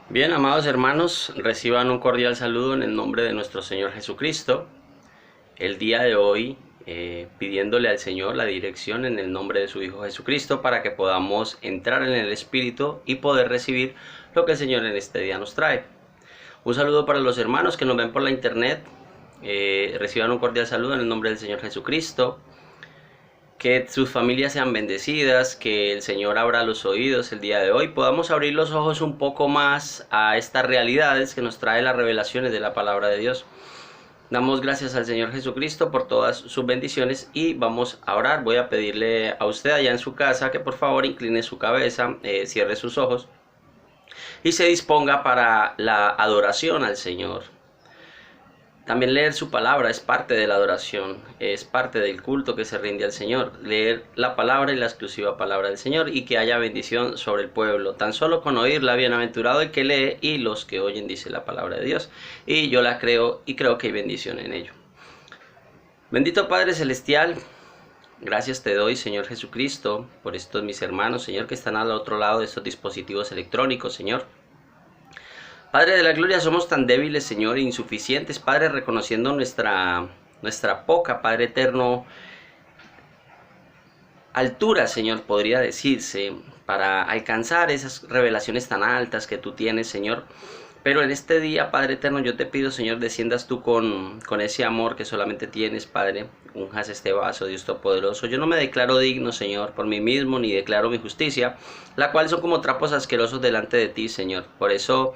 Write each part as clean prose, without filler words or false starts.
Bien, amados hermanos, reciban un cordial saludo en el nombre de nuestro Señor Jesucristo. El día de hoy, pidiéndole al Señor la dirección en el nombre de su Hijo Jesucristo para que podamos entrar en el Espíritu y poder recibir lo que el Señor en este día nos trae. Un saludo para los hermanos que nos ven por la internet. Reciban un cordial saludo en el nombre del Señor Jesucristo. Que sus familias sean bendecidas, que el Señor abra los oídos el día de hoy, podamos abrir los ojos un poco más a estas realidades que nos trae las revelaciones de la palabra de Dios. Damos gracias al Señor Jesucristo por todas sus bendiciones y vamos a orar. Voy a pedirle a usted allá en su casa que por favor incline su cabeza, cierre sus ojos y se disponga para la adoración al Señor. También leer su palabra es parte de la adoración, es parte del culto que se rinde al Señor. Leer la palabra y la exclusiva palabra del Señor y que haya bendición sobre el pueblo. Tan solo con oírla, bienaventurado el que lee y los que oyen, dice la palabra de Dios. Y yo la creo y creo que hay bendición en ello. Bendito Padre Celestial, gracias te doy, Señor Jesucristo, por estos mis hermanos, Señor, que están al otro lado de estos dispositivos electrónicos, Señor. Padre de la gloria, somos tan débiles, Señor, e insuficientes, Padre, reconociendo nuestra poca, Padre eterno, altura, Señor, podría decirse, para alcanzar esas revelaciones tan altas que tú tienes, Señor. Pero en este día, Padre eterno, yo te pido, Señor, desciendas tú con ese amor que solamente tienes, Padre. Unjas este vaso, Dios Todopoderoso. Yo no me declaro digno, Señor, por mí mismo, ni declaro mi justicia, la cual son como trapos asquerosos delante de ti, Señor. Por eso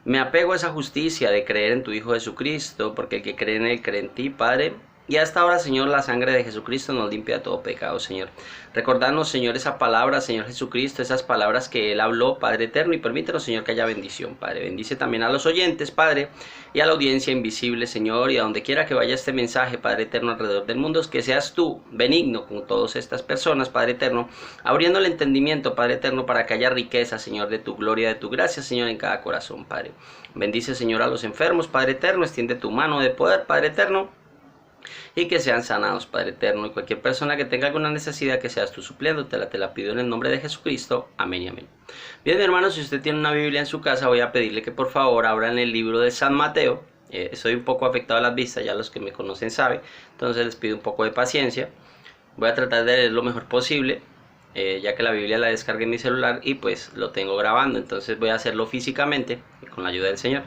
me apego a esa justicia de creer en tu Hijo Jesucristo, porque el que cree en Él cree en ti, Padre. Y hasta ahora, Señor, la sangre de Jesucristo nos limpia de todo pecado, Señor. Recordarnos, Señor, esa palabra, Señor Jesucristo, esas palabras que Él habló, Padre eterno, y permítenos, Señor, que haya bendición, Padre. Bendice también a los oyentes, Padre, y a la audiencia invisible, Señor, y a donde quiera que vaya este mensaje, Padre eterno, alrededor del mundo, que seas tú benigno con todas estas personas, Padre eterno, abriendo el entendimiento, Padre eterno, para que haya riqueza, Señor, de tu gloria, de tu gracia, Señor, en cada corazón, Padre. Bendice, Señor, a los enfermos, Padre eterno, extiende tu mano de poder, Padre eterno, y que sean sanados, Padre eterno, y cualquier persona que tenga alguna necesidad que seas tú supliendo, te la pido en el nombre de Jesucristo, amén y amén. Bien, mi hermano, si usted tiene una Biblia en su casa, voy a pedirle que por favor abran el libro de San Mateo. Estoy un poco afectado a las vistas, ya los que me conocen saben, entonces les pido un poco de paciencia. Voy a tratar de leer lo mejor posible, ya que la Biblia la descargué en mi celular y pues lo tengo grabando, entonces voy a hacerlo físicamente con la ayuda del Señor.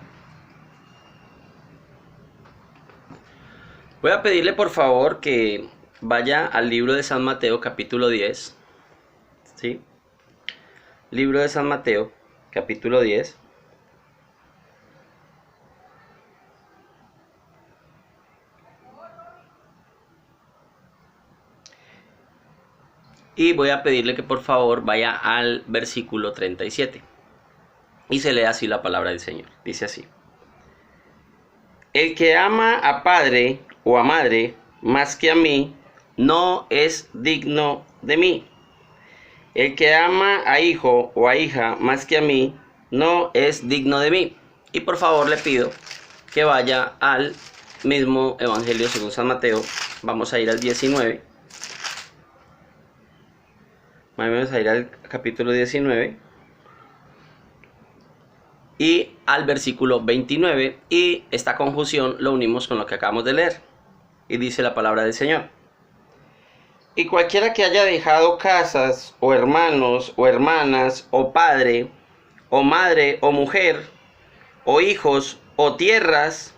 Voy a pedirle por favor que vaya al libro de San Mateo capítulo 10, ¿sí? Libro de San Mateo capítulo 10. Y voy a pedirle que por favor vaya al versículo 37. Y se lee así la palabra del Señor. Dice así: El que ama a padre o a madre más que a mí, no es digno de mí. El que ama a hijo o a hija más que a mí, no es digno de mí. Y por favor le pido que vaya al mismo Evangelio según San Mateo. Vamos a ir al 19. Vamos a ir al capítulo 19. Y al versículo 29. Y esta conjunción lo unimos con lo que acabamos de leer. Y dice la palabra del Señor: Y cualquiera que haya dejado casas, o hermanos, o hermanas, o padre, o madre, o mujer, o hijos, o tierras,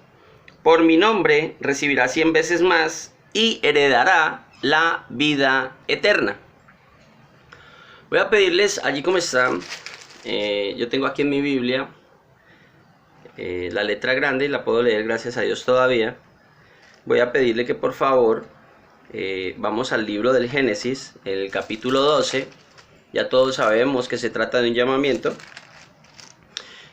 por mi nombre, recibirá 100 veces más y heredará la vida eterna. Voy a pedirles, allí como están, yo tengo aquí en mi Biblia la letra grande y la puedo leer, gracias a Dios todavía. Voy a pedirle que por favor vamos al libro del Génesis, el capítulo 12. Ya todos sabemos que se trata de un llamamiento.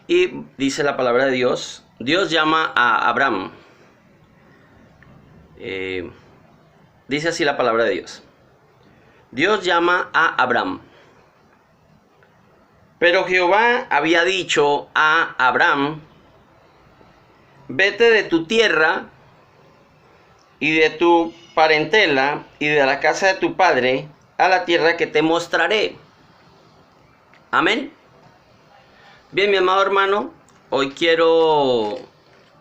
Y dice la palabra de Dios, Dios llama a Abraham. Dice así la palabra de Dios: Dios llama a Abraham. Pero Jehová había dicho a Abraham: Vete de tu tierra y de tu parentela y de la casa de tu padre a la tierra que te mostraré. Amén. Bien, mi amado hermano, hoy quiero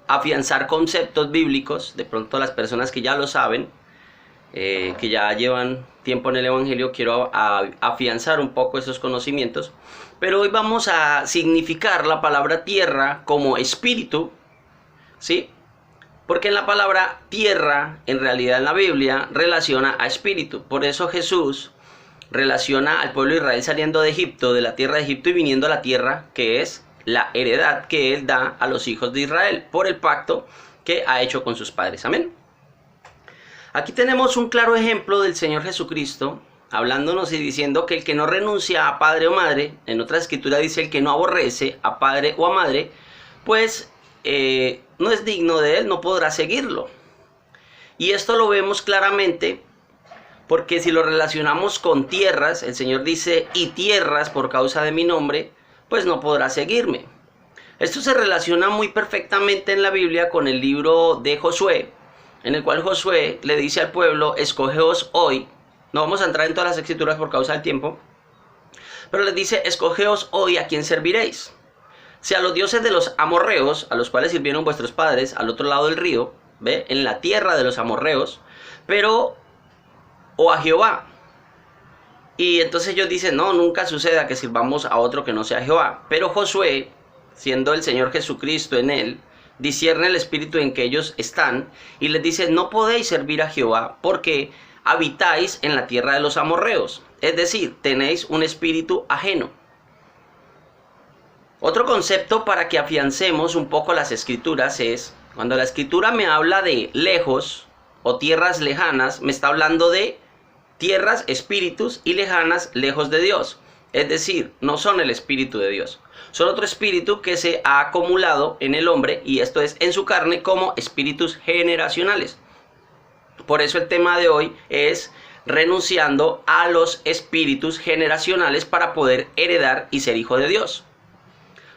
afianzar conceptos bíblicos. De pronto las personas que ya lo saben, que ya llevan tiempo en el Evangelio, quiero afianzar un poco esos conocimientos. Pero hoy vamos a significar la palabra tierra como espíritu, ¿sí? Porque en la palabra tierra, en realidad en la Biblia, relaciona a espíritu. Por eso Jesús relaciona al pueblo de Israel saliendo de Egipto, de la tierra de Egipto, y viniendo a la tierra que es la heredad que Él da a los hijos de Israel por el pacto que ha hecho con sus padres. Amén. Aquí tenemos un claro ejemplo del Señor Jesucristo hablándonos y diciendo que el que no renuncia a padre o madre, en otra escritura dice el que no aborrece a padre o a madre, pues no es digno de Él, no podrá seguirlo. Y esto lo vemos claramente porque si lo relacionamos con tierras, el Señor dice, y tierras por causa de mi nombre, pues no podrá seguirme. Esto se relaciona muy perfectamente en la Biblia con el libro de Josué, en el cual Josué le dice al pueblo, escogeos hoy. No vamos a entrar en todas las escrituras por causa del tiempo, pero les dice, escogeos hoy a quién serviréis. Si a los dioses de los amorreos, a los cuales sirvieron vuestros padres, al otro lado del río, ¿ve? En la tierra de los amorreos, pero o a Jehová. Y entonces ellos dicen, no, nunca suceda que sirvamos a otro que no sea Jehová. Pero Josué, siendo el Señor Jesucristo en él, discierne el espíritu en que ellos están y les dice, no podéis servir a Jehová porque habitáis en la tierra de los amorreos. Es decir, tenéis un espíritu ajeno. Otro concepto para que afiancemos un poco las escrituras es, cuando la escritura me habla de lejos o tierras lejanas, me está hablando de tierras, espíritus y lejanas, lejos de Dios. Es decir, no son el espíritu de Dios. Son otro espíritu que se ha acumulado en el hombre, y esto es en su carne, como espíritus generacionales. Por eso el tema de hoy es renunciando a los espíritus generacionales para poder heredar y ser hijo de Dios.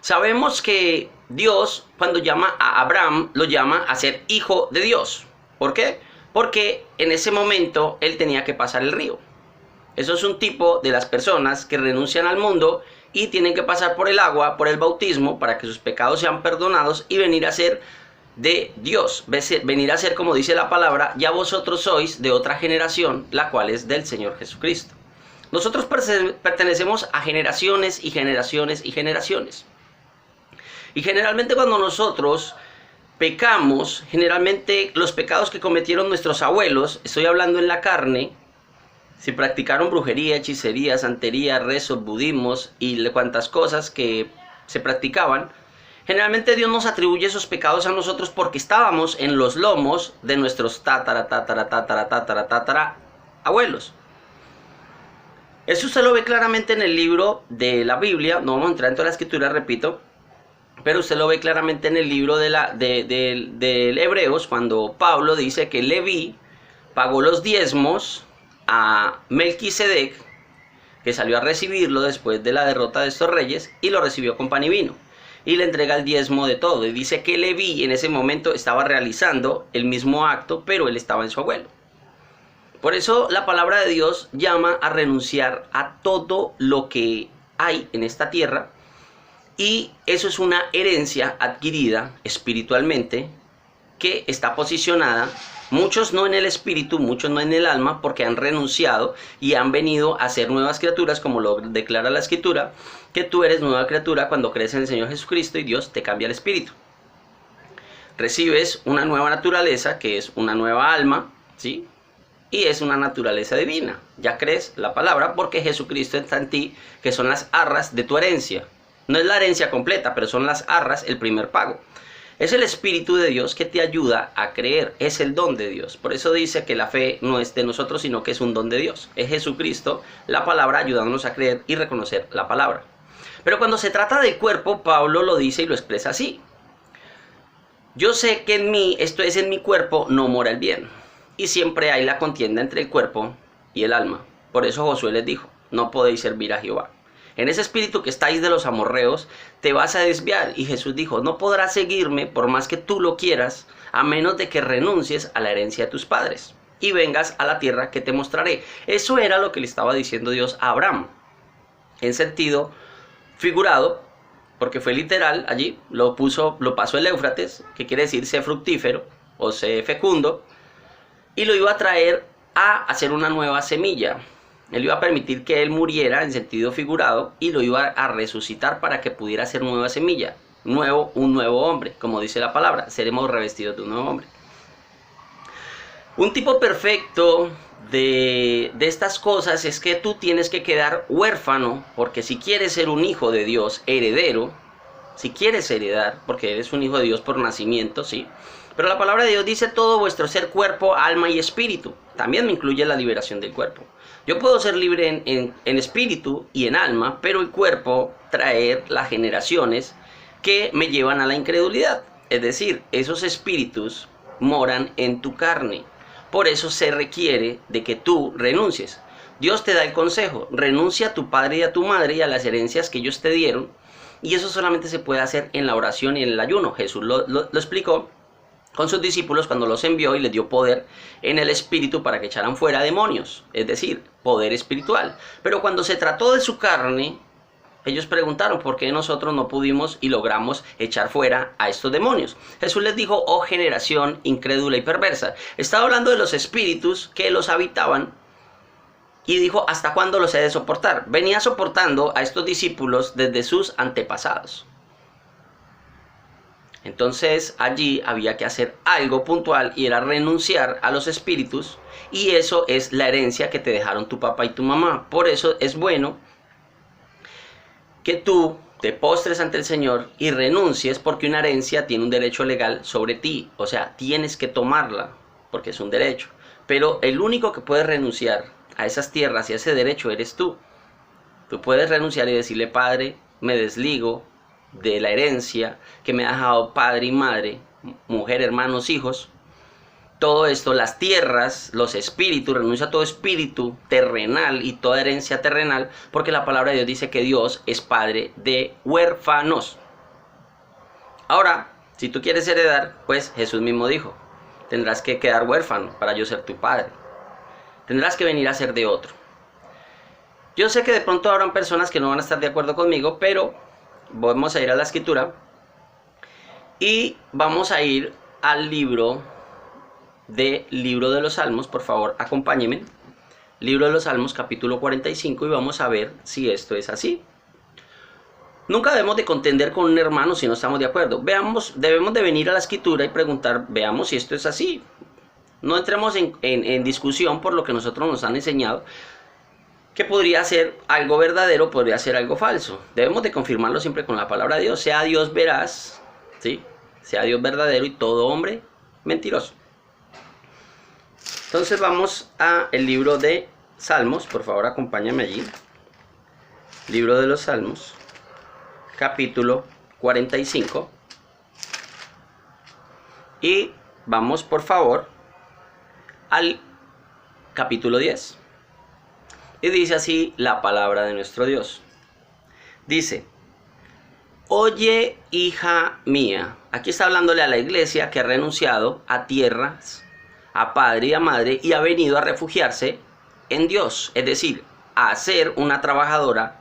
Sabemos que Dios, cuando llama a Abraham, lo llama a ser hijo de Dios. ¿Por qué? Porque en ese momento él tenía que pasar el río. Eso es un tipo de las personas que renuncian al mundo y tienen que pasar por el agua, por el bautismo, para que sus pecados sean perdonados y venir a ser de Dios. Venir a ser, como dice la palabra, ya vosotros sois de otra generación, la cual es del Señor Jesucristo. Nosotros pertenecemos a generaciones y generaciones y generaciones. Y generalmente cuando nosotros pecamos, generalmente los pecados que cometieron nuestros abuelos, estoy hablando en la carne, si practicaron brujería, hechicería, santería, rezos, budismos y cuantas cosas que se practicaban, generalmente Dios nos atribuye esos pecados a nosotros porque estábamos en los lomos de nuestros tatara abuelos. Eso usted lo ve claramente en el libro de la Biblia, no vamos a entrar en toda la escritura, repito, pero usted lo ve claramente en el libro de Hebreos, cuando Pablo dice que Leví pagó los diezmos a Melquisedec, que salió a recibirlo después de la derrota de estos reyes, y lo recibió con pan y vino, y le entrega el diezmo de todo. Y dice que Leví en ese momento estaba realizando el mismo acto, pero él estaba en su abuelo. Por eso la palabra de Dios llama a renunciar a todo lo que hay en esta tierra. Y eso es una herencia adquirida espiritualmente que está posicionada, muchos no en el espíritu, muchos no en el alma, porque han renunciado y han venido a ser nuevas criaturas, como lo declara la escritura, que tú eres nueva criatura cuando crees en el Señor Jesucristo y Dios te cambia el espíritu. Recibes una nueva naturaleza, que es una nueva alma, ¿sí? Y es una naturaleza divina. Ya crees la palabra porque Jesucristo está en ti, que son las arras de tu herencia. No es la herencia completa, pero son las arras, el primer pago. Es el Espíritu de Dios que te ayuda a creer, es el don de Dios. Por eso dice que la fe no es de nosotros, sino que es un don de Dios. Es Jesucristo, la palabra, ayudándonos a creer y reconocer la palabra. Pero cuando se trata del cuerpo, Pablo lo dice y lo expresa así. Yo sé que en mí, esto es en mi cuerpo, no mora el bien. Y siempre hay la contienda entre el cuerpo y el alma. Por eso Josué les dijo, no podéis servir a Jehová. En ese espíritu que estáis de los amorreos, te vas a desviar. Y Jesús dijo, no podrás seguirme por más que tú lo quieras, a menos de que renuncies a la herencia de tus padres y vengas a la tierra que te mostraré. Eso era lo que le estaba diciendo Dios a Abraham. En sentido figurado, porque fue literal allí, lo pasó el Éufrates, que quiere decir sé fructífero o sé fecundo, y lo iba a traer a hacer una nueva semilla. Él iba a permitir que él muriera en sentido figurado y lo iba a resucitar para que pudiera hacer nueva semilla, un nuevo hombre, como dice la palabra, seremos revestidos de un nuevo hombre. Un tipo perfecto de estas cosas es que tú tienes que quedar huérfano, porque si quieres ser un hijo de Dios, heredero, si quieres heredar, porque eres un hijo de Dios por nacimiento, sí, pero la palabra de Dios dice todo vuestro ser, cuerpo, alma y espíritu. También me incluye la liberación del cuerpo. Yo puedo ser libre en espíritu y en alma, pero el cuerpo traer las generaciones que me llevan a la incredulidad. Es decir, esos espíritus moran en tu carne. Por eso se requiere de que tú renuncies. Dios te da el consejo, renuncia a tu padre y a tu madre y a las herencias que ellos te dieron. Y eso solamente se puede hacer en la oración y en el ayuno. Jesús lo explicó con sus discípulos cuando los envió y les dio poder en el espíritu para que echaran fuera demonios, es decir, poder espiritual. Pero cuando se trató de su carne, ellos preguntaron por qué nosotros no pudimos y logramos echar fuera a estos demonios. Jesús les dijo, oh generación incrédula y perversa. Estaba hablando de los espíritus que los habitaban y dijo, ¿hasta cuándo los he de soportar? Venía soportando a estos discípulos desde sus antepasados. Entonces allí había que hacer algo puntual y era renunciar a los espíritus, y eso es la herencia que te dejaron tu papá y tu mamá. Por eso es bueno que tú te postres ante el Señor y renuncies, porque una herencia tiene un derecho legal sobre ti. O sea, tienes que tomarla porque es un derecho. Pero el único que puede renunciar a esas tierras y a ese derecho eres tú. Tú puedes renunciar y decirle, Padre, me desligo de la herencia que me ha dejado padre y madre, mujer, hermanos, hijos. Todo esto, las tierras, los espíritus, renuncia a todo espíritu terrenal y toda herencia terrenal, porque la palabra de Dios dice que Dios es padre de huérfanos. Ahora, si tú quieres heredar, pues Jesús mismo dijo, tendrás que quedar huérfano para yo ser tu padre. Tendrás que venir a ser de otro. Yo sé que de pronto habrán personas que no van a estar de acuerdo conmigo, pero vamos a ir a la escritura y vamos a ir al libro de los Salmos. Por favor, acompáñenme. Libro de los Salmos, capítulo 45, y vamos a ver si esto es así. Nunca debemos de contender con un hermano si no estamos de acuerdo. Debemos de venir a la escritura y preguntar, veamos si esto es así. No entremos en discusión por lo que nosotros nos han enseñado, que podría ser algo verdadero, podría ser algo falso. Debemos de confirmarlo siempre con la palabra de Dios. Sea Dios veraz, ¿sí? Sea Dios verdadero y todo hombre mentiroso. Entonces vamos a el libro de Salmos. Por favor, acompáñame allí. Libro de los Salmos, capítulo 45. Y vamos, por favor, al capítulo 10. Y dice así la palabra de nuestro Dios. Dice, oye, hija mía. Aquí está hablándole a la iglesia que ha renunciado a tierras, a padre y a madre, y ha venido a refugiarse en Dios. Es decir, a ser una trabajadora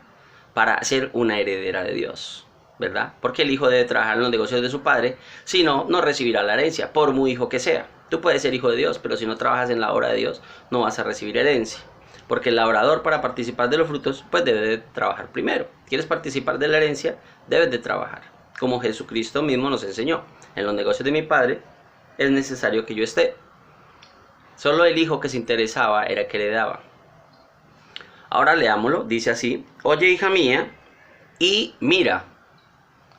para ser una heredera de Dios, ¿verdad? Porque el hijo debe trabajar en los negocios de su padre, si no, no recibirá la herencia, por muy hijo que sea. Tú puedes ser hijo de Dios, pero si no trabajas en la obra de Dios, no vas a recibir herencia. Porque el labrador, para participar de los frutos, pues debe de trabajar primero. ¿Quieres participar de la herencia? Debes de trabajar. Como Jesucristo mismo nos enseñó. En los negocios de mi Padre es necesario que yo esté. Solo el hijo que se interesaba era el que le daba. Ahora leámoslo. Dice así. Oye, hija mía, y mira.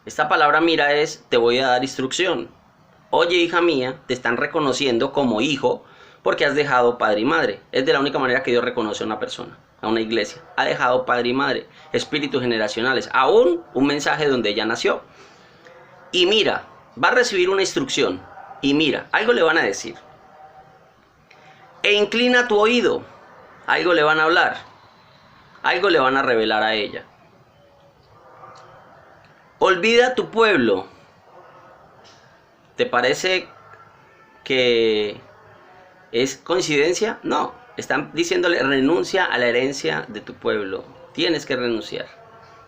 Esta palabra mira es, te voy a dar instrucción. Oye, hija mía, te están reconociendo como hijo, porque has dejado padre y madre. Es de la única manera que Dios reconoce a una persona, a una iglesia. Ha dejado padre y madre, espíritus generacionales, aún un mensaje donde ella nació. Y mira, va a recibir una instrucción. Y mira, algo le van a decir. E inclina tu oído. Algo le van a hablar. Algo le van a revelar a ella. Olvida tu pueblo. ¿Te parece que ¿es coincidencia? No. Están diciéndole, renuncia a la herencia de tu pueblo. Tienes que renunciar.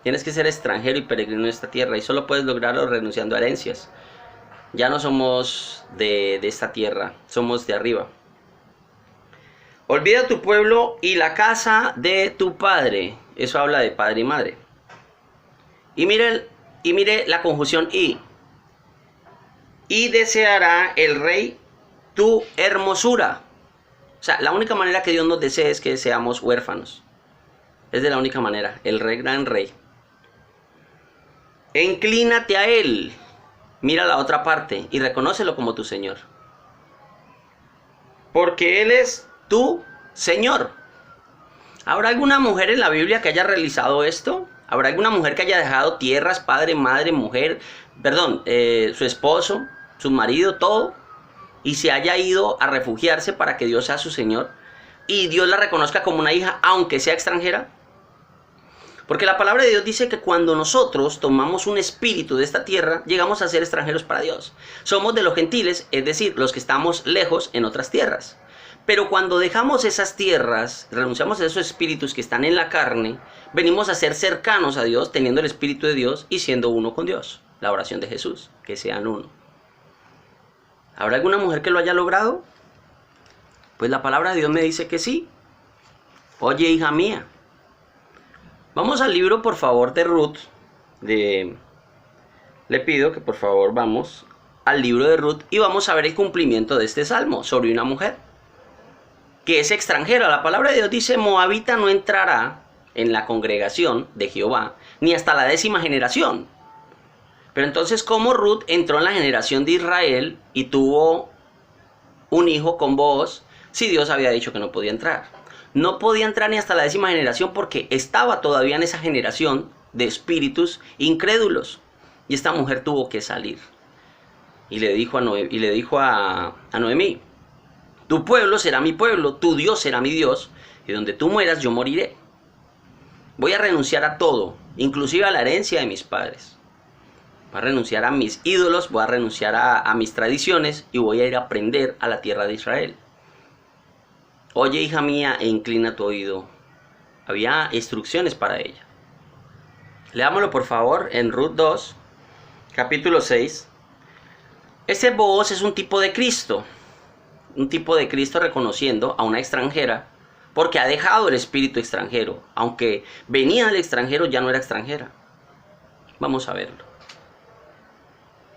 Tienes que ser extranjero y peregrino en esta tierra y solo puedes lograrlo renunciando a herencias. Ya no somos de esta tierra, somos de arriba. Olvida tu pueblo y la casa de tu padre. Eso habla de padre y madre. Y mire la conjunción y. Y deseará el rey tu hermosura. O sea, la única manera que Dios nos desee es que seamos huérfanos. Es de la única manera. El rey, gran rey. E inclínate a él. Mira la otra parte y reconócelo como tu Señor. Porque Él es tu Señor. ¿Habrá alguna mujer en la Biblia que haya realizado esto? ¿Habrá alguna mujer que haya dejado tierras, padre, madre, mujer, su esposo, su marido, todo, y se haya ido a refugiarse para que Dios sea su Señor y Dios la reconozca como una hija, aunque sea extranjera? Porque la palabra de Dios dice que cuando nosotros tomamos un espíritu de esta tierra, llegamos a ser extranjeros para Dios. Somos de los gentiles, es decir, los que estamos lejos en otras tierras. Pero cuando dejamos esas tierras, renunciamos a esos espíritus que están en la carne, venimos a ser cercanos a Dios, teniendo el Espíritu de Dios y siendo uno con Dios. La oración de Jesús, que sean uno. ¿Habrá alguna mujer que lo haya logrado? Pues la palabra de Dios me dice que sí. Oye, hija mía. Vamos al libro, por favor, de Ruth. Le pido que por favor vamos al libro de Ruth y vamos a ver el cumplimiento de este salmo sobre una mujer que es extranjera. La palabra de Dios dice: Moabita no entrará en la congregación de Jehová ni hasta la 10ª generación. Pero entonces, ¿cómo Ruth entró en la generación de Israel y tuvo un hijo con Booz si Dios había dicho que no podía entrar? No podía entrar ni hasta la 10ª generación porque estaba todavía en esa generación de espíritus incrédulos. Y esta mujer tuvo que salir. Y le dijo a Noemí: tu pueblo será mi pueblo, tu Dios será mi Dios, y donde tú mueras yo moriré. Voy a renunciar a todo, inclusive a la herencia de mis padres. Voy a renunciar a mis ídolos, voy a renunciar a mis tradiciones y voy a ir a aprender a la tierra de Israel. Oye, hija mía, e inclina tu oído. Había instrucciones para ella. Leámoslo por favor en Ruth 2, capítulo 6. Este Booz es un tipo de Cristo. Un tipo de Cristo reconociendo a una extranjera porque ha dejado el espíritu extranjero. Aunque venía del extranjero, ya no era extranjera. Vamos a verlo.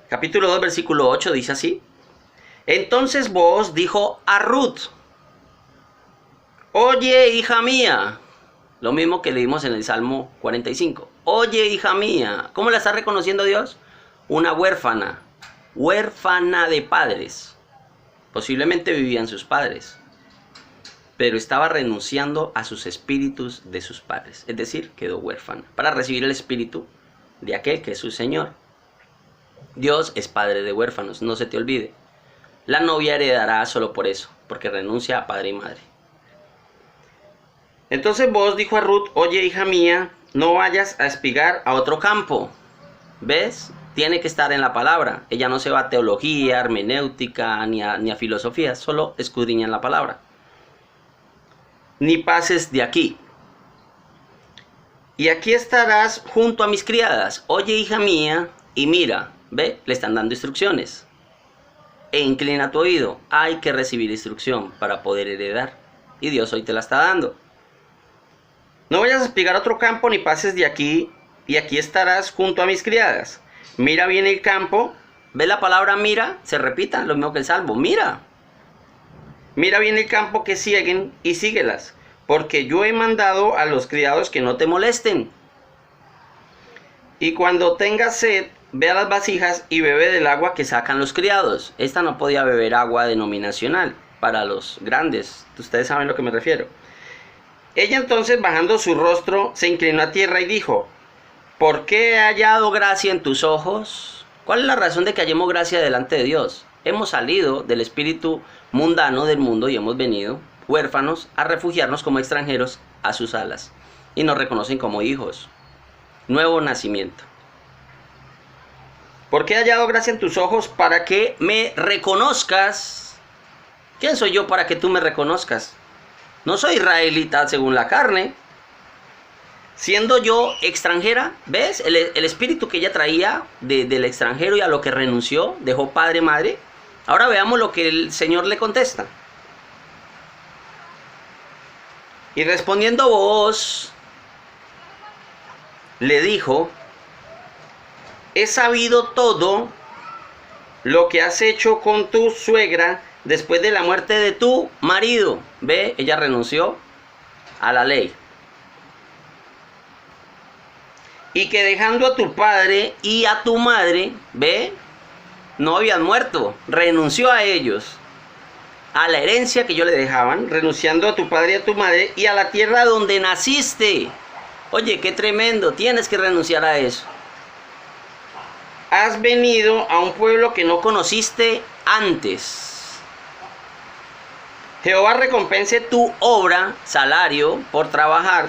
Capítulo 2, versículo 8 dice así: entonces Booz dijo a Ruth: oye, hija mía. Lo mismo que leímos en el Salmo 45. Oye, hija mía. ¿Cómo la está reconociendo Dios? Una huérfana. Huérfana de padres. Posiblemente vivían sus padres, pero estaba renunciando a sus espíritus de sus padres. Es decir, quedó huérfana para recibir el espíritu de aquel que es su Señor. Dios es padre de huérfanos, no se te olvide. La novia heredará solo por eso, porque renuncia a padre y madre. Entonces Booz dijo a Ruth: oye, hija mía, no vayas a espigar a otro campo. ¿Ves? Tiene que estar en la palabra. Ella no se va a teología, hermenéutica, ni a filosofía, solo escudriña en la palabra. Ni pases de aquí. Y aquí estarás junto a mis criadas. Oye, hija mía, y mira, ve, le están dando instrucciones. E inclina tu oído. Hay que recibir instrucción para poder heredar. Y Dios hoy te la está dando. No vayas a espigar a otro campo, ni pases de aquí, y aquí estarás junto a mis criadas. Mira bien el campo. ¿Ves la palabra mira? Se repita, lo mismo que el salmo. Mira. Mira bien el campo que siguen y síguelas, porque yo he mandado a los criados que no te molesten. Y cuando tengas sed, ve a las vasijas y bebe del agua que sacan los criados. Esta no podía beber agua denominacional para los grandes. Ustedes saben a lo que me refiero. Ella entonces, bajando su rostro, se inclinó a tierra y dijo: ¿por qué he hallado gracia en tus ojos? ¿Cuál es la razón de que hallemos gracia delante de Dios? Hemos salido del espíritu mundano del mundo y hemos venido, huérfanos, a refugiarnos como extranjeros a sus alas. Y nos reconocen como hijos. Nuevo nacimiento. ¿Por qué he hallado gracia en tus ojos? Para que me reconozcas. ¿Quién soy yo para que tú me reconozcas? No soy israelita según la carne. siendo yo extranjera, ¿ves? El espíritu que ella traía del extranjero y a lo que renunció, dejó padre, madre. Ahora veamos lo que el Señor le contesta. Y respondiendo Booz, le dijo: he sabido todo lo que has hecho con tu suegra después de la muerte de tu marido. Ve, ella renunció a la ley. Y que dejando a tu padre y a tu madre, ve, no habían muerto, renunció a ellos, a la herencia que yo le dejaban, renunciando a tu padre y a tu madre y a la tierra donde naciste. Oye, qué tremendo, tienes que renunciar a eso. Has venido a un pueblo que no conociste antes. Jehová recompense tu obra, salario, por trabajar,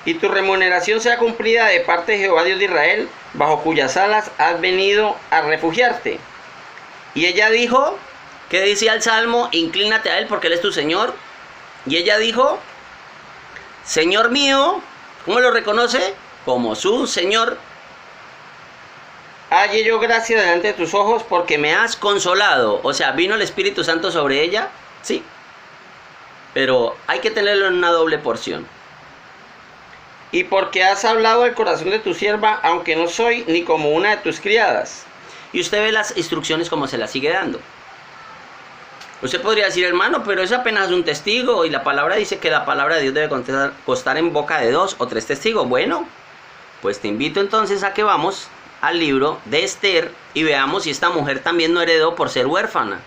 y tu remuneración sea cumplida de parte de Jehová Dios de Israel, bajo cuyas alas has venido a refugiarte. Y ella dijo, ¿qué decía el Salmo? Inclínate a él porque él es tu Señor. Y ella dijo, Señor mío, ¿cómo lo reconoce? Como su Señor. Halle yo gracia delante de tus ojos porque me has consolado. O sea, ¿vino el Espíritu Santo sobre ella? Sí. Pero hay que tenerlo en una doble porción. Y porque has hablado al corazón de tu sierva, aunque no soy ni como una de tus criadas. Y usted ve las instrucciones como se las sigue dando. Usted podría decir, hermano, pero es apenas un testigo. Y la palabra dice que la palabra de Dios debe constar en boca de 2 o 3 testigos. Bueno, pues te invito entonces a que vamos al libro de Esther y veamos si esta mujer también no heredó por ser huérfana.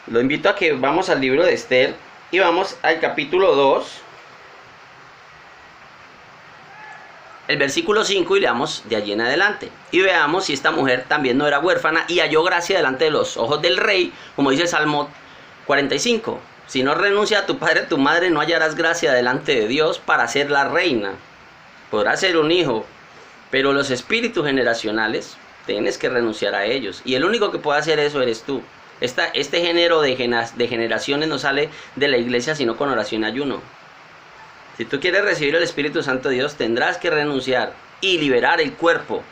Lo invito a que vamos al libro de Esther y vamos al capítulo 2, el versículo 5, y leamos de allí en adelante. Y veamos si esta mujer también no era huérfana y halló gracia delante de los ojos del rey, como dice el Salmo 45. Si no renuncia a tu padre y a tu madre, no hallarás gracia delante de Dios para ser la reina. Podrás ser un hijo, pero los espíritus generacionales tienes que renunciar a ellos. Y el único que puede hacer eso eres tú. Este género de generaciones no sale de la iglesia sino con oración y ayuno. Si tú quieres recibir el Espíritu Santo de Dios, tendrás que renunciar y liberar el cuerpo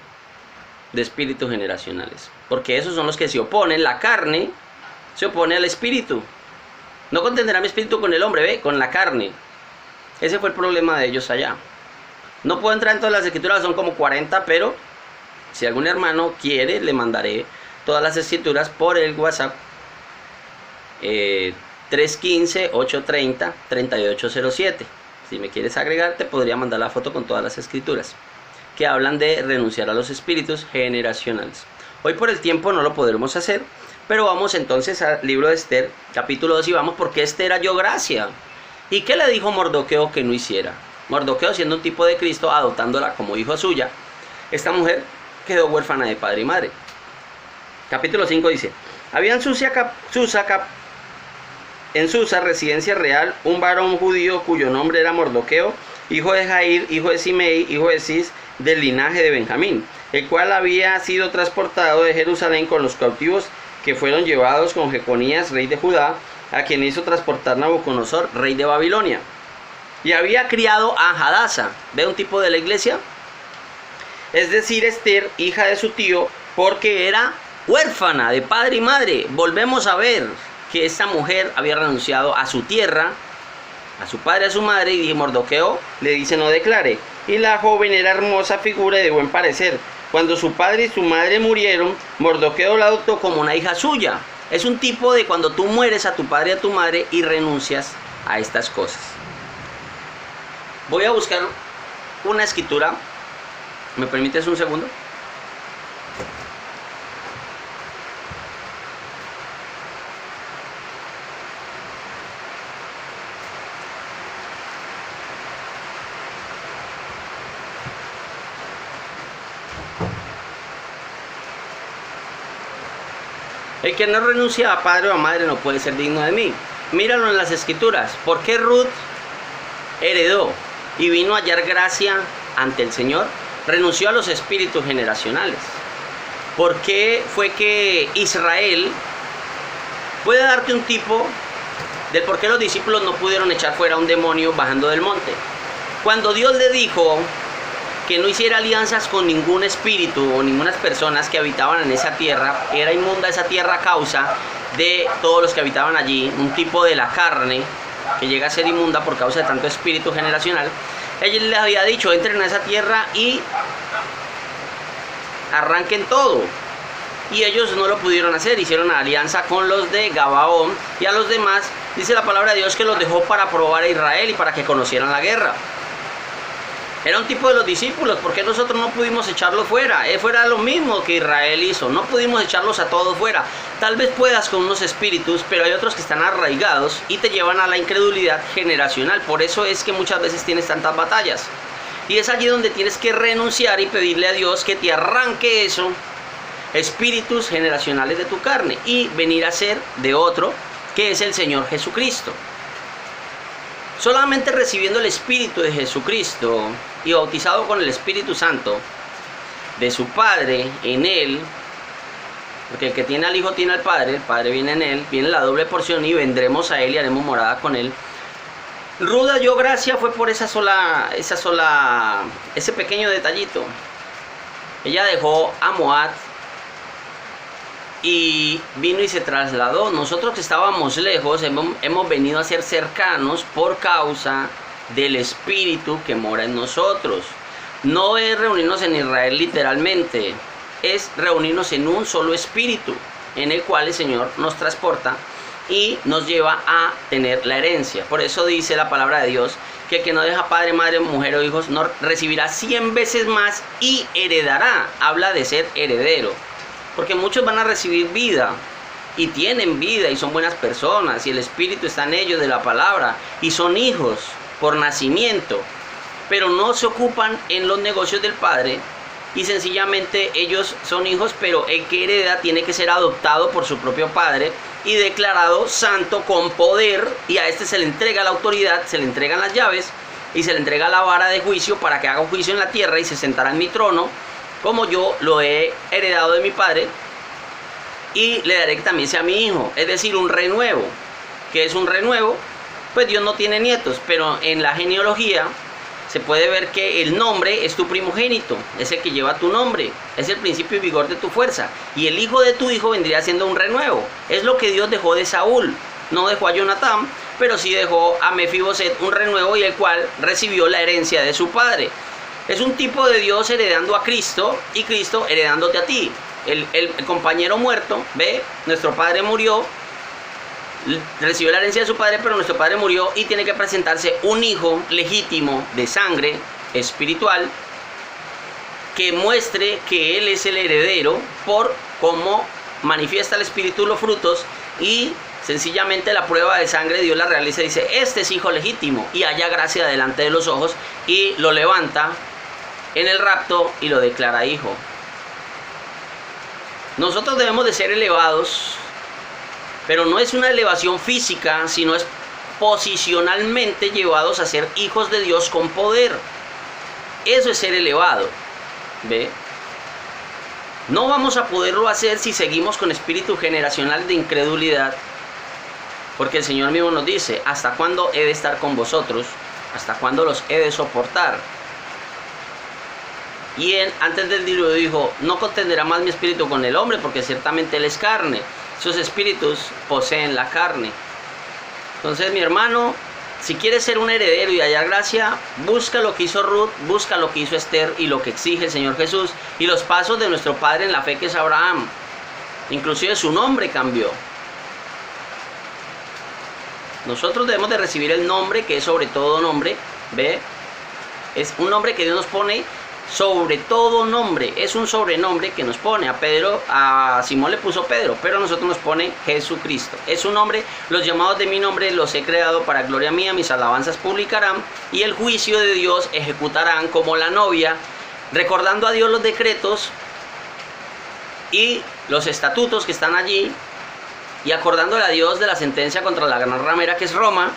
de espíritus generacionales. Porque esos son los que se oponen. La carne se opone al espíritu. No contenderá mi espíritu con el hombre, ve, con la carne. Ese fue el problema de ellos allá. No puedo entrar en todas las escrituras, son como 40, pero si algún hermano quiere, le mandaré todas las escrituras por el WhatsApp 315-830-3807. Si me quieres agregar, te podría mandar la foto con todas las escrituras que hablan de renunciar a los espíritus generacionales. Hoy por el tiempo no lo podremos hacer, pero vamos entonces al libro de Esther, capítulo 2, y vamos porque Esther halló gracia. ¿Y qué le dijo Mardoqueo que no hiciera? Mardoqueo, siendo un tipo de Cristo, adoptándola como hijo suya, esta mujer quedó huérfana de padre y madre. Capítulo 5 dice, había en Susa, residencia real, un varón judío cuyo nombre era Mardoqueo, hijo de Jair, hijo de Simei, hijo de Cis, del linaje de Benjamín, el cual había sido transportado de Jerusalén con los cautivos que fueron llevados con Jeconías, rey de Judá, a quien hizo transportar Nabucodonosor, rey de Babilonia. Y había criado a Hadasa, ¿ve un tipo de la iglesia? Es decir, Esther, hija de su tío, porque era huérfana de padre y madre. Volvemos a ver que esta mujer había renunciado a su tierra, a su padre y a su madre, y dije, Mardoqueo le dice no declare. Y la joven era hermosa figura y de buen parecer. Cuando su padre y su madre murieron, Mardoqueo la adoptó como una hija suya. Es un tipo de cuando tú mueres a tu padre y a tu madre y renuncias a estas cosas. Voy a buscar una escritura. ¿Me permites un segundo? El que no renuncia a padre o a madre no puede ser digno de mí. Míralo en las escrituras. ¿Por qué Ruth heredó y vino a hallar gracia ante el Señor? Renunció a los espíritus generacionales. ¿Por qué fue que Israel puede darte un tipo del por qué los discípulos no pudieron echar fuera a un demonio bajando del monte. Cuando Dios le dijo que no hiciera alianzas con ningún espíritu o ninguna personas que habitaban en esa tierra, era inmunda esa tierra a causa de todos los que habitaban allí, un tipo de la carne que llega a ser inmunda por causa de tanto espíritu generacional. Él les había dicho, entren a esa tierra y arranquen todo. Y ellos no lo pudieron hacer, hicieron alianza con los de Gabaón, y a los demás dice la palabra de Dios que los dejó para probar a Israel y para que conocieran la guerra. Era un tipo de los discípulos, porque nosotros no pudimos echarlos fuera. Fuera lo mismo que Israel hizo, no pudimos echarlos a todos fuera. Tal vez puedas con unos espíritus, pero hay otros que están arraigados y te llevan a la incredulidad generacional. Por eso es que muchas veces tienes tantas batallas. Y es allí donde tienes que renunciar y pedirle a Dios que te arranque eso, espíritus generacionales de tu carne, y venir a ser de otro, que es el Señor Jesucristo. Solamente recibiendo el Espíritu de Jesucristo y bautizado con el Espíritu Santo de su Padre en Él, porque el que tiene al Hijo tiene al Padre, el Padre viene en Él, viene la doble porción y vendremos a Él y haremos morada con Él. Ruth halló gracia fue por ese pequeño detallito. Ella dejó a Moab y vino y se trasladó. Nosotros que estábamos lejos hemos venido a ser cercanos por causa del Espíritu que mora en nosotros. No es reunirnos en Israel literalmente, es reunirnos en un solo Espíritu, en el cual el Señor nos transporta y nos lleva a tener la herencia. Por eso dice la palabra de Dios que el que no deja padre, madre, mujer o hijos no recibirá 100 veces más y heredará. Habla de ser heredero. Porque muchos van a recibir vida y tienen vida y son buenas personas y el Espíritu está en ellos de la palabra y son hijos por nacimiento, pero no se ocupan en los negocios del Padre y sencillamente ellos son hijos, pero el que hereda tiene que ser adoptado por su propio Padre y declarado santo con poder, y a este se le entrega la autoridad, se le entregan las llaves y se le entrega la vara de juicio para que haga un juicio en la tierra y se sentará en mi trono, como yo lo he heredado de mi padre, y le daré que también sea mi hijo, es decir, un renuevo. ¿Qué es un renuevo? Pues Dios no tiene nietos, pero en la genealogía se puede ver que el nombre es tu primogénito, es el que lleva tu nombre, es el principio y vigor de tu fuerza, y el hijo de tu hijo vendría siendo un renuevo. Es lo que Dios dejó de Saúl, no dejó a Jonatán, pero sí dejó a Mefiboset un renuevo, y el cual recibió la herencia de su padre. Es un tipo de Dios heredando a Cristo y Cristo heredándote a ti. El compañero muerto, ve, nuestro padre murió, recibió la herencia de su padre, pero nuestro padre murió y tiene que presentarse un hijo legítimo de sangre espiritual que muestre que él es el heredero por cómo manifiesta el Espíritu los frutos, y sencillamente la prueba de sangre Dios la realiza y dice, este es hijo legítimo, y haya gracia delante de los ojos, y lo levanta en el rapto y lo declara hijo. Nosotros debemos de ser elevados, pero no es una elevación física, sino es posicionalmente llevados a ser hijos de Dios con poder. Eso es ser elevado, ¿ve? No vamos a poderlo hacer si seguimos con espíritu generacional de incredulidad, porque el Señor mismo nos dice, ¿hasta cuándo he de estar con vosotros? ¿Hasta cuándo los he de soportar? Y antes del diluvio dijo, no contenderá más mi espíritu con el hombre, porque ciertamente él es carne. Sus espíritus poseen la carne. Entonces, mi hermano, si quieres ser un heredero y hallar gracia, busca lo que hizo Ruth, busca lo que hizo Esther y lo que exige el Señor Jesús, y los pasos de nuestro Padre en la fe, que es Abraham. Inclusive su nombre cambió. Nosotros debemos de recibir el nombre que es sobre todo nombre, ¿ve? Es un nombre que Dios nos pone sobre todo nombre, es un sobrenombre que nos pone. A Simón le puso Pedro, pero a nosotros nos pone Jesucristo. Es un nombre, los llamados de mi nombre los he creado para gloria mía, mis alabanzas publicarán, y el juicio de Dios ejecutarán como la novia, recordando a Dios los decretos y los estatutos que están allí, y acordándole a Dios de la sentencia contra la gran ramera que es Roma.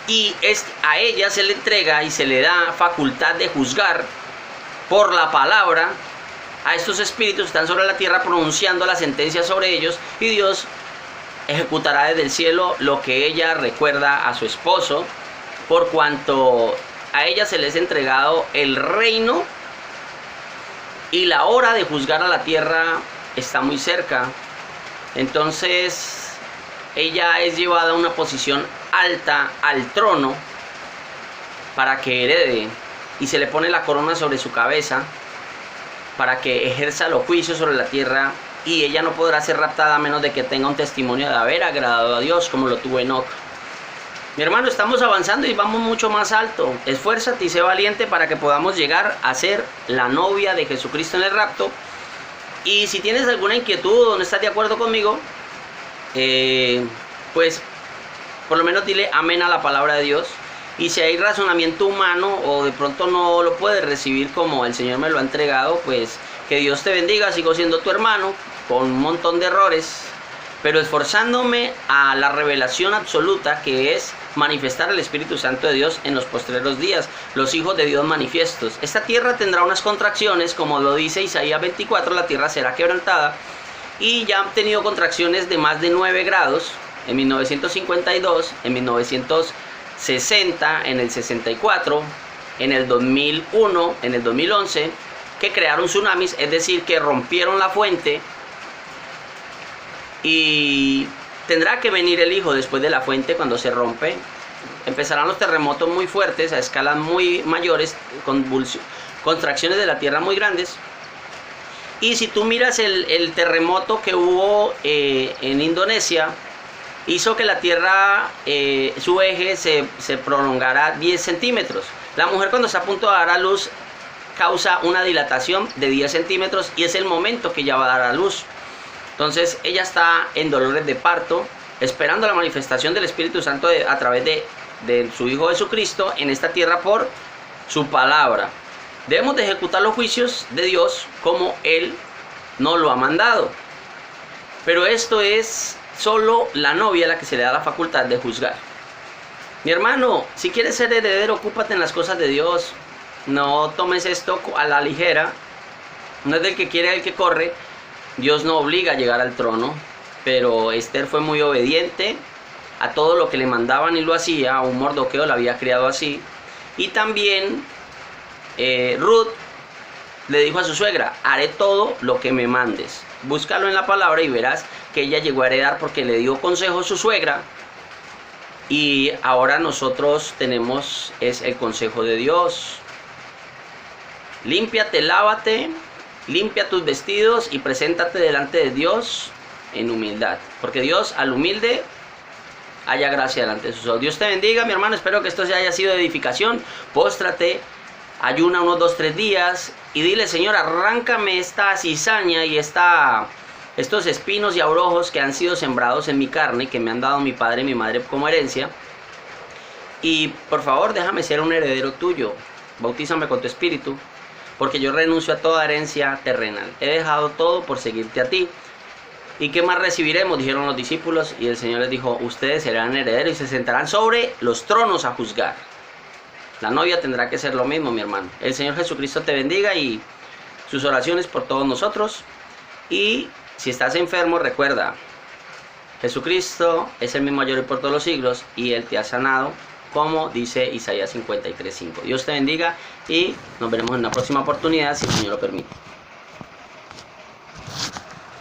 Y a ella se le entrega y se le da facultad de juzgar por la palabra a estos espíritus que están sobre la tierra, pronunciando la sentencia sobre ellos, y Dios ejecutará desde el cielo lo que ella recuerda a su esposo, por cuanto a ella se le es entregado el reino y la hora de juzgar a la tierra está muy cerca. Entonces ella es llevada a una posición alta al trono para que herede, y se le pone la corona sobre su cabeza para que ejerza los juicios sobre la tierra, y ella no podrá ser raptada a menos de que tenga un testimonio de haber agradado a Dios, como lo tuvo Enoc. Mi hermano, estamos avanzando y vamos mucho más alto. Esfuérzate y sé valiente para que podamos llegar a ser la novia de Jesucristo en el rapto. Y si tienes alguna inquietud o no estás de acuerdo conmigo, pues por lo menos dile amén a la palabra de Dios. Y si hay razonamiento humano o de pronto no lo puedes recibir como el Señor me lo ha entregado, pues que Dios te bendiga. Sigo siendo tu hermano con un montón de errores, pero esforzándome a la revelación absoluta, que es manifestar el Espíritu Santo de Dios en los postreros días, los hijos de Dios manifiestos. Esta tierra tendrá unas contracciones, como lo dice Isaías 24, la tierra será quebrantada, y ya han tenido contracciones de más de 9 grados, en 1952, en 1960, en el 64, en el 2001, en el 2011, que crearon tsunamis, es decir, que rompieron la fuente. Y tendrá que venir el Hijo después de la fuente cuando se rompe. Empezarán los terremotos muy fuertes, a escalas muy mayores, contracciones de la tierra muy grandes. Y si tú miras el terremoto que hubo en Indonesia, hizo que la tierra, su eje se prolongara 10 centímetros. La mujer, cuando está a punto de dar a luz, causa una dilatación de 10 centímetros y es el momento que ella va a dar a luz. Entonces ella está en dolores de parto, esperando la manifestación del Espíritu Santo a través de su Hijo Jesucristo en esta tierra por su palabra. Debemos de ejecutar los juicios de Dios como Él nos lo ha mandado. Pero esto es solo la novia a la que se le da la facultad de juzgar. Mi hermano, si quieres ser heredero, ocúpate en las cosas de Dios. No tomes esto a la ligera. No es del que quiere el que corre. Dios no obliga a llegar al trono, pero Esther fue muy obediente a todo lo que le mandaban y lo hacía. Un Mardoqueo la había criado así. Y también Ruth le dijo a su suegra: haré todo lo que me mandes. Búscalo en la palabra y verás que ella llegó a heredar porque le dio consejo a su suegra. Y ahora nosotros tenemos el consejo de Dios. Límpiate, lávate, limpia tus vestidos y preséntate delante de Dios en humildad, porque Dios al humilde haya gracia delante de sus ojos. Dios te bendiga, mi hermano. Espero que esto se haya sido de edificación. Póstrate, ayuna unos 2-3 días y dile: Señor, arráncame esta cizaña y estos espinos y abrojos que han sido sembrados en mi carne, que me han dado mi padre y mi madre como herencia, y por favor déjame ser un heredero tuyo. Bautízame con tu espíritu, porque yo renuncio a toda herencia terrenal. He dejado todo por seguirte a ti. ¿Y qué más recibiremos?, dijeron los discípulos. Y el Señor les dijo: ustedes serán herederos y se sentarán sobre los tronos a juzgar. La novia tendrá que ser lo mismo, mi hermano. El Señor Jesucristo te bendiga y sus oraciones por todos nosotros. Y si estás enfermo, recuerda, Jesucristo es el mismo ayer y por todos los siglos, y Él te ha sanado, como dice Isaías 53:5. Dios te bendiga y nos veremos en una próxima oportunidad, si el Señor lo permite.